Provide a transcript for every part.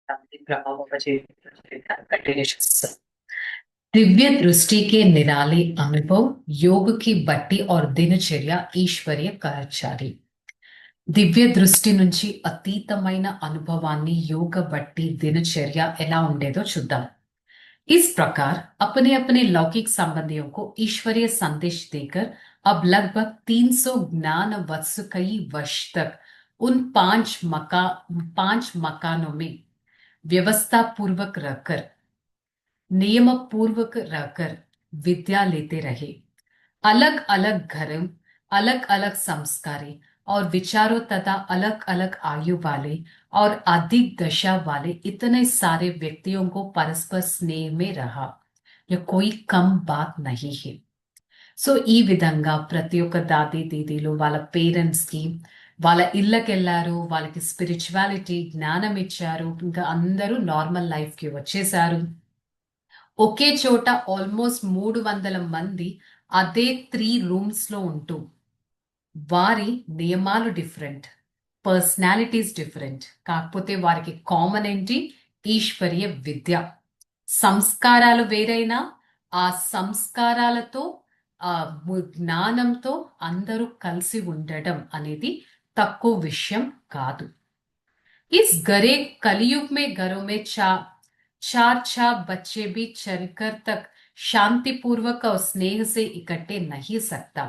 Continue Divya दृष्टि के निराले अनुभव योग की बट्टी और दिनचर्या ఈశ్వర్య కరచారి దివ్య దృష్టి నుంచి అతీతమైన అనుభవాన్ని योग बट्टी दिनचर्या ఎలా ఉండేదో చూద్దాం। इस प्रकार अपने अपने लौकिक संबंधियों को ईश्वरीय संदेश देकर अब लगभग 300 ज्ञान वत्स कई वर्ष तक उन पांच मकानों में व्यवस्था पूर्वक रहकर नियम पूर्वक रहकर विद्या लेते रहे। अलग अलग घरों, अलग अलग संस्कारें और विचारों तथा अलग अलग आयु वाले और अधिक दशा वाले इतने सारे व्यक्तियों को परस्पर स्नेह में रहा। यह कोई कम बात नहीं है। సో ఈ విధంగా ప్రతి ఒక్క దాది దీదీలు వాళ్ళ పేరెంట్స్ కి వాళ్ళ ఇళ్ళకి వెళ్ళారు, వాళ్ళకి స్పిరిచువాలిటీ జ్ఞానం ఇచ్చారు, ఇంకా అందరూ నార్మల్ లైఫ్ కి వచ్చేసారు। ఒకే చోట ఆల్మోస్ట్ 300 మంది అదే 3 రూమ్స్ లో ఉంటూ వారి నియమాలు డిఫరెంట్, పర్సనాలిటీస్ డిఫరెంట్, కాకపోతే వారికి కామన్ ఏంటి? ఈశ్వరీయ విద్య। సంస్కారాలు వేరైనా ఆ సంస్కారాలతో ఆ జ్ఞానంతో అందరూ కలిసి ఉండడం అనేది తక్కువ విషయం కాదు। इस गरे कलयुग में घरों में चार चार बच्चे भी चलकर तक शांतिपूर्वक और स्नेह से इकट्ठे नहीं सकता।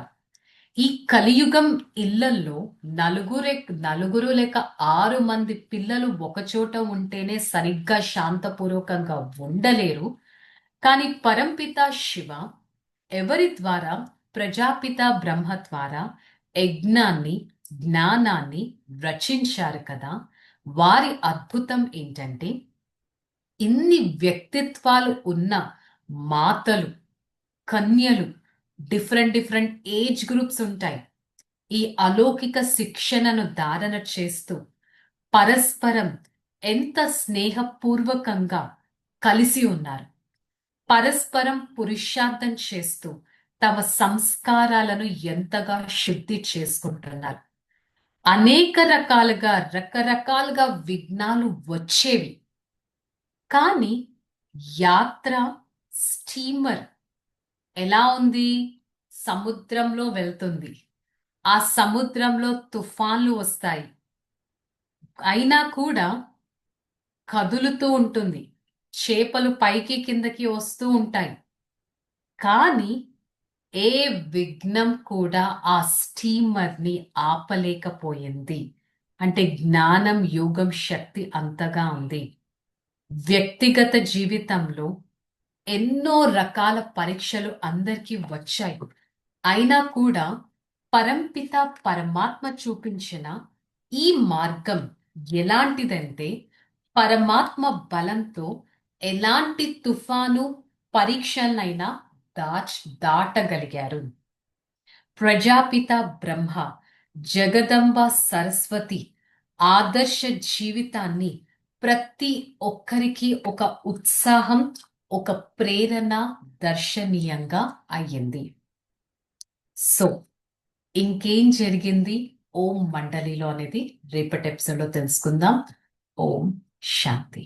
ఈ కలియుగం ఇళ్లల్లో నలుగురు లేక 6 మంది పిల్లలు ఒకచోట ఉంటేనే సరిగ్గా శాంతపూర్వకంగా ఉండలేరు। కానీ పరంపిత శివ ఎవరి ద్వారా? ప్రజాపిత బ్రహ్మ ద్వారా యజ్ఞాన్ని జ్ఞానాన్ని రచించారు కదా। వారి అద్భుతం ఏంటంటే ఇన్ని వ్యక్తిత్వాలు ఉన్న మాతలు, కన్యలు, డిఫరెంట్ ఏజ్ గ్రూప్స్ ఉంటాయి। ఈ అలౌకిక శిక్షణను ధారణ చేస్తూ పరస్పరం ఎంత స్నేహపూర్వకంగా కలిసి ఉన్నారు। పరస్పరం పురుషార్థం చేస్తూ తమ సంస్కారాలను ఎంతగా శుద్ధి చేసుకుంటున్నారు। అనేక రకరకాలుగా విఘ్నాలు వచ్చేవి, కానీ యాత్ర స్టీమర్ ఎలా ఉంది? సముద్రంలో వెళ్తుంది, ఆ సముద్రంలో తుఫాన్లు వస్తాయి, అయినా కూడా కదులుతూ ఉంటుంది, చేపలు పైకి కిందకి వస్తూ ఉంటాయి, కానీ ఏ విఘ్నం కూడా ఆ స్టీమర్ ని ఆపలేకపోయింది। అంటే జ్ఞానం యోగం శక్తి అంతగా ఉంది। వ్యక్తిగత జీవితంలో ఎన్నో రకాల పరీక్షలు అందరికీ వచ్చాయి, అయినా కూడా పరంపిత పరమాత్మ చూపించిన ఈ మార్గం ఎలాంటిదంటే పరమాత్మ బలంతో ఎలాంటి తుఫాను పరీక్షలనైనా దాటగలిగారు। ప్రజాపిత బ్రహ్మ, జగదంబ సరస్వతి ఆదర్శ జీవితాన్ని ప్రతి ఒక్కరికి ఒక ఉత్సాహం, ఒక ప్రేరణ దర్శనీయంగా అయ్యింది। సో ఇంకేం జరిగింది ఓం మండలిలో అనేది రేపటి ఎపిసోడ్ లో తెలుసుకుందాం। ఓం శాంతి।